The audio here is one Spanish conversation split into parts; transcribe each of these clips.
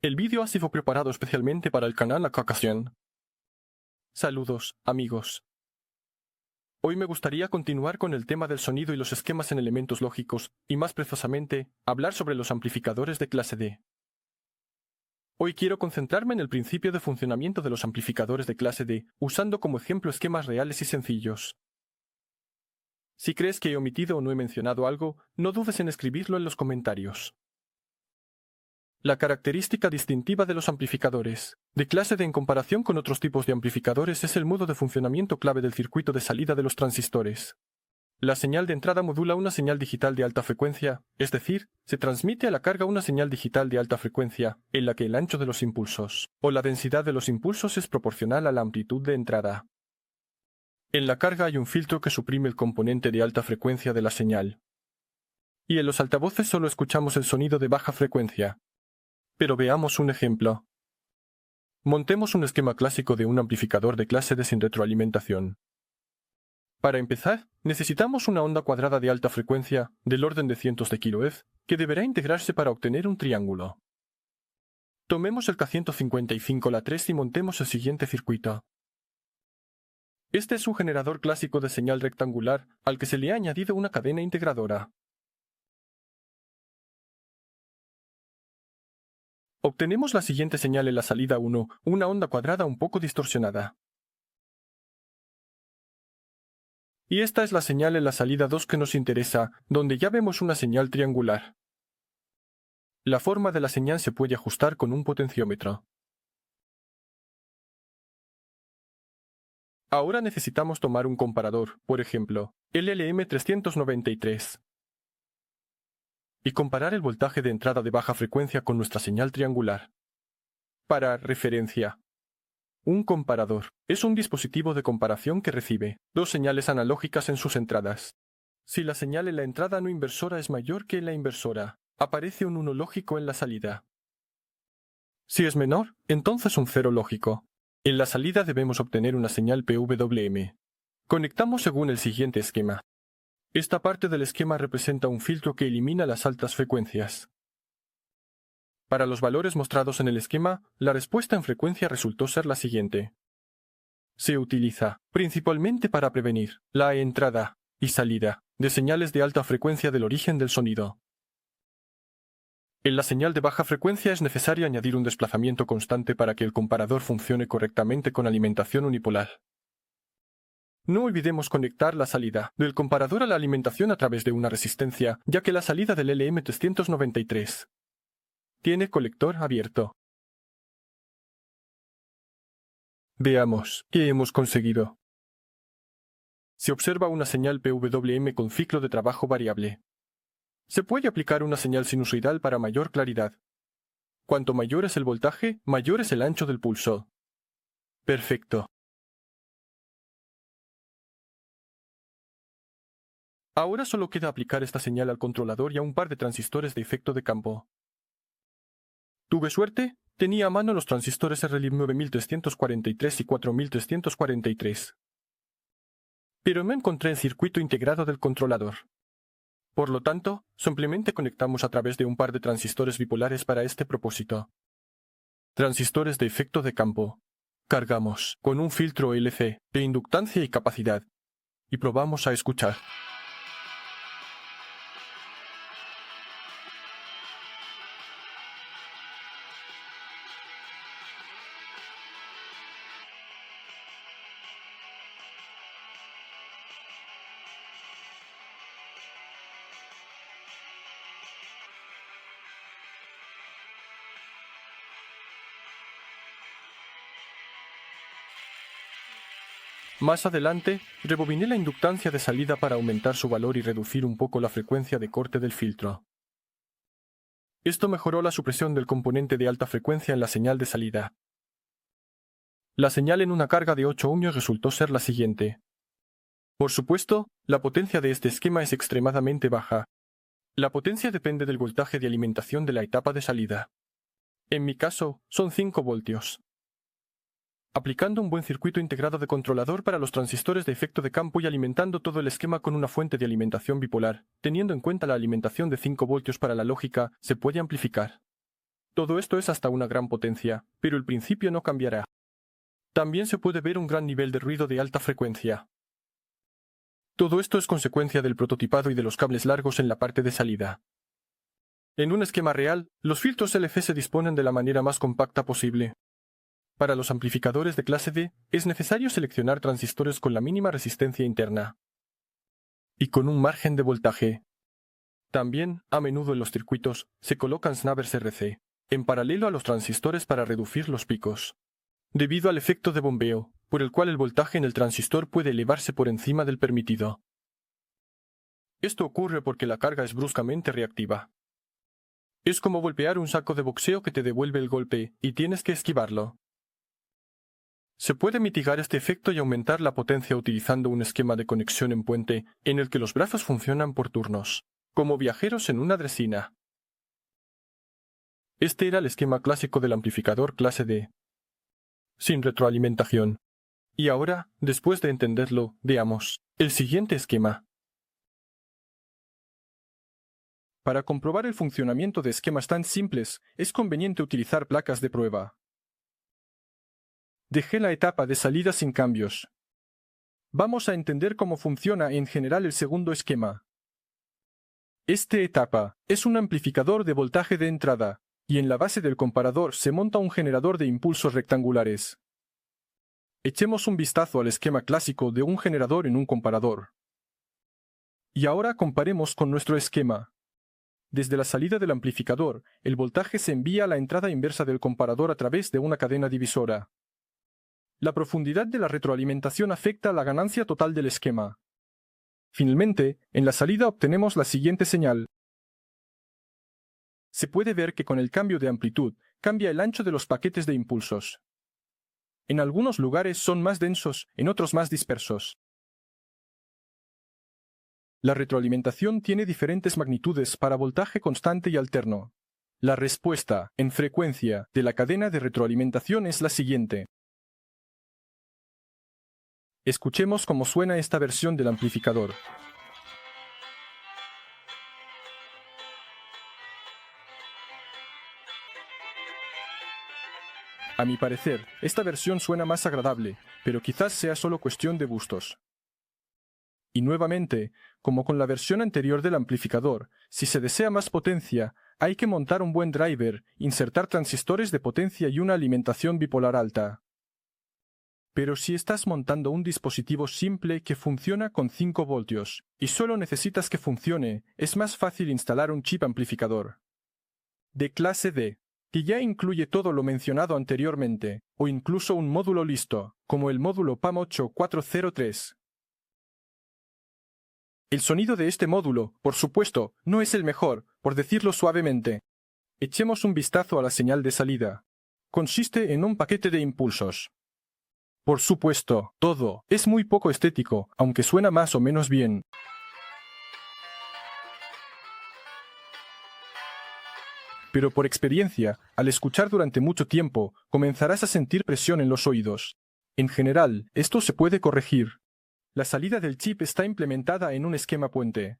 El vídeo ha sido preparado especialmente para el canal Akakasion. Saludos, amigos. Hoy me gustaría continuar con el tema del sonido y los esquemas en elementos lógicos, y más precisamente, hablar sobre los amplificadores de clase D. Hoy quiero concentrarme en el principio de funcionamiento de los amplificadores de clase D, usando como ejemplo esquemas reales y sencillos. Si crees que he omitido o no he mencionado algo, no dudes en escribirlo en los comentarios. La característica distintiva de los amplificadores de clase D en comparación con otros tipos de amplificadores es el modo de funcionamiento clave del circuito de salida de los transistores. La señal de entrada modula una señal digital de alta frecuencia, es decir, se transmite a la carga una señal digital de alta frecuencia, en la que el ancho de los impulsos, o la densidad de los impulsos es proporcional a la amplitud de entrada. En la carga hay un filtro que suprime el componente de alta frecuencia de la señal. Y en los altavoces solo escuchamos el sonido de baja frecuencia. Pero veamos un ejemplo. Montemos un esquema clásico de un amplificador de clase D sin retroalimentación. Para empezar, necesitamos una onda cuadrada de alta frecuencia, del orden de cientos de kHz, que deberá integrarse para obtener un triángulo. Tomemos el K155La3 y montemos el siguiente circuito. Este es un generador clásico de señal rectangular, al que se le ha añadido una cadena integradora. Obtenemos la siguiente señal en la salida 1, una onda cuadrada un poco distorsionada. Y esta es la señal en la salida 2 que nos interesa, donde ya vemos una señal triangular. La forma de la señal se puede ajustar con un potenciómetro. Ahora necesitamos tomar un comparador, por ejemplo, el LM393. Y comparar el voltaje de entrada de baja frecuencia con nuestra señal triangular. Para referencia, un comparador es un dispositivo de comparación que recibe dos señales analógicas en sus entradas. Si la señal en la entrada no inversora es mayor que en la inversora, aparece un 1 lógico en la salida. Si es menor, entonces un 0 lógico. En la salida debemos obtener una señal PWM. Conectamos según el siguiente esquema. Esta parte del esquema representa un filtro que elimina las altas frecuencias. Para los valores mostrados en el esquema, la respuesta en frecuencia resultó ser la siguiente. Se utiliza, principalmente para prevenir, la entrada y salida de señales de alta frecuencia del origen del sonido. En la señal de baja frecuencia es necesario añadir un desplazamiento constante para que el comparador funcione correctamente con alimentación unipolar. No olvidemos conectar la salida del comparador a la alimentación a través de una resistencia, ya que la salida del LM393 tiene colector abierto. Veamos qué hemos conseguido. Se observa una señal PWM con ciclo de trabajo variable. Se puede aplicar una señal sinusoidal para mayor claridad. Cuanto mayor es el voltaje, mayor es el ancho del pulso. Perfecto. Ahora solo queda aplicar esta señal al controlador y a un par de transistores de efecto de campo. Tuve suerte, tenía a mano los transistores RLIB 9343 y 4343. Pero me encontré en circuito integrado del controlador. Por lo tanto, simplemente conectamos a través de un par de transistores bipolares para este propósito. Transistores de efecto de campo. Cargamos con un filtro LC de inductancia y capacidad. Y probamos a escuchar. Más adelante, rebobiné la inductancia de salida para aumentar su valor y reducir un poco la frecuencia de corte del filtro. Esto mejoró la supresión del componente de alta frecuencia en la señal de salida. La señal en una carga de 8 ohmios resultó ser la siguiente. Por supuesto, la potencia de este esquema es extremadamente baja. La potencia depende del voltaje de alimentación de la etapa de salida. En mi caso, son 5 voltios. Aplicando un buen circuito integrado de controlador para los transistores de efecto de campo y alimentando todo el esquema con una fuente de alimentación bipolar, teniendo en cuenta la alimentación de 5 voltios para la lógica, se puede amplificar. Todo esto es hasta una gran potencia, pero el principio no cambiará. También se puede ver un gran nivel de ruido de alta frecuencia. Todo esto es consecuencia del prototipado y de los cables largos en la parte de salida. En un esquema real, los filtros LF se disponen de la manera más compacta posible. Para los amplificadores de clase D, es necesario seleccionar transistores con la mínima resistencia interna y con un margen de voltaje. También, a menudo en los circuitos, se colocan snappers RC, en paralelo a los transistores para reducir los picos, debido al efecto de bombeo, por el cual el voltaje en el transistor puede elevarse por encima del permitido. Esto ocurre porque la carga es bruscamente reactiva. Es como golpear un saco de boxeo que te devuelve el golpe y tienes que esquivarlo. Se puede mitigar este efecto y aumentar la potencia utilizando un esquema de conexión en puente en el que los brazos funcionan por turnos, como viajeros en una dresina. Este era el esquema clásico del amplificador clase D, sin retroalimentación. Y ahora, después de entenderlo, veamos el siguiente esquema. Para comprobar el funcionamiento de esquemas tan simples, es conveniente utilizar placas de prueba. Dejé la etapa de salida sin cambios. Vamos a entender cómo funciona en general el segundo esquema. Esta etapa es un amplificador de voltaje de entrada, y en la base del comparador se monta un generador de impulsos rectangulares. Echemos un vistazo al esquema clásico de un generador en un comparador. Y ahora comparemos con nuestro esquema. Desde la salida del amplificador, el voltaje se envía a la entrada inversa del comparador a través de una cadena divisora. La profundidad de la retroalimentación afecta a la ganancia total del esquema. Finalmente, en la salida obtenemos la siguiente señal. Se puede ver que con el cambio de amplitud, cambia el ancho de los paquetes de impulsos. En algunos lugares son más densos, en otros más dispersos. La retroalimentación tiene diferentes magnitudes para voltaje constante y alterno. La respuesta, en frecuencia, de la cadena de retroalimentación es la siguiente. Escuchemos cómo suena esta versión del amplificador. A mi parecer, esta versión suena más agradable, pero quizás sea solo cuestión de gustos. Y nuevamente, como con la versión anterior del amplificador, si se desea más potencia, hay que montar un buen driver, insertar transistores de potencia y una alimentación bipolar alta. Pero si estás montando un dispositivo simple que funciona con 5 voltios, y solo necesitas que funcione, es más fácil instalar un chip amplificador de clase D, que ya incluye todo lo mencionado anteriormente, o incluso un módulo listo, como el módulo PAM8403. El sonido de este módulo, por supuesto, no es el mejor, por decirlo suavemente. Echemos un vistazo a la señal de salida. Consiste en un paquete de impulsos. Por supuesto, todo es muy poco estético, aunque suena más o menos bien. Pero por experiencia, al escuchar durante mucho tiempo, comenzarás a sentir presión en los oídos. En general, esto se puede corregir. La salida del chip está implementada en un esquema puente.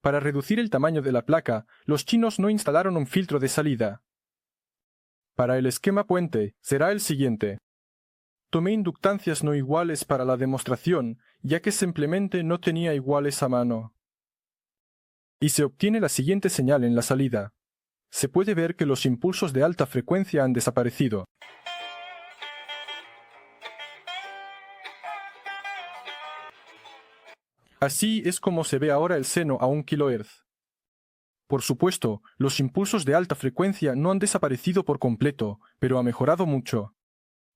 Para reducir el tamaño de la placa, los chinos no instalaron un filtro de salida. Para el esquema puente, será el siguiente. Tomé inductancias no iguales para la demostración, ya que simplemente no tenía iguales a mano. Y se obtiene la siguiente señal en la salida. Se puede ver que los impulsos de alta frecuencia han desaparecido. Así es como se ve ahora el seno a 1 kHz. Por supuesto, los impulsos de alta frecuencia no han desaparecido por completo, pero ha mejorado mucho.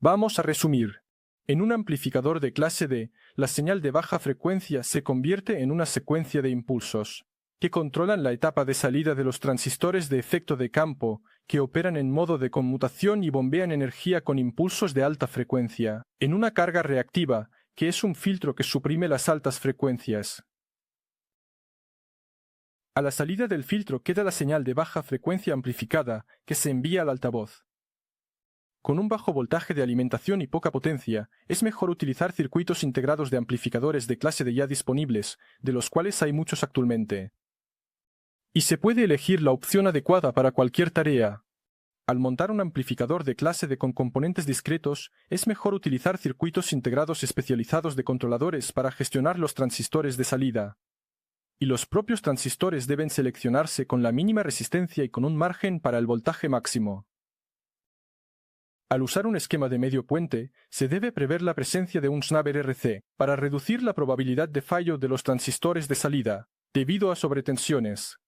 Vamos a resumir. En un amplificador de clase D, la señal de baja frecuencia se convierte en una secuencia de impulsos, que controlan la etapa de salida de los transistores de efecto de campo, que operan en modo de conmutación y bombean energía con impulsos de alta frecuencia, en una carga reactiva, que es un filtro que suprime las altas frecuencias. A la salida del filtro queda la señal de baja frecuencia amplificada, que se envía al altavoz. Con un bajo voltaje de alimentación y poca potencia, es mejor utilizar circuitos integrados de amplificadores de clase D ya disponibles, de los cuales hay muchos actualmente. Y se puede elegir la opción adecuada para cualquier tarea. Al montar un amplificador de clase D con componentes discretos, es mejor utilizar circuitos integrados especializados de controladores para gestionar los transistores de salida. Y los propios transistores deben seleccionarse con la mínima resistencia y con un margen para el voltaje máximo. Al usar un esquema de medio puente, se debe prever la presencia de un snubber RC para reducir la probabilidad de fallo de los transistores de salida, debido a sobretensiones.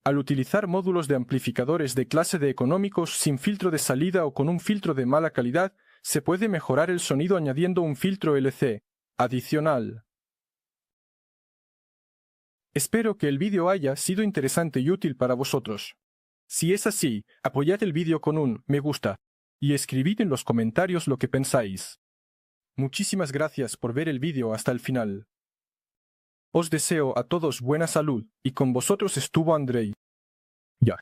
Al utilizar módulos de amplificadores de clase D económicos sin filtro de salida o con un filtro de mala calidad, se puede mejorar el sonido añadiendo un filtro LC adicional. Espero que el vídeo haya sido interesante y útil para vosotros. Si es así, apoyad el vídeo con un me gusta y escribid en los comentarios lo que pensáis. Muchísimas gracias por ver el vídeo hasta el final. Os deseo a todos buena salud y con vosotros estuvo Andrei. Ya.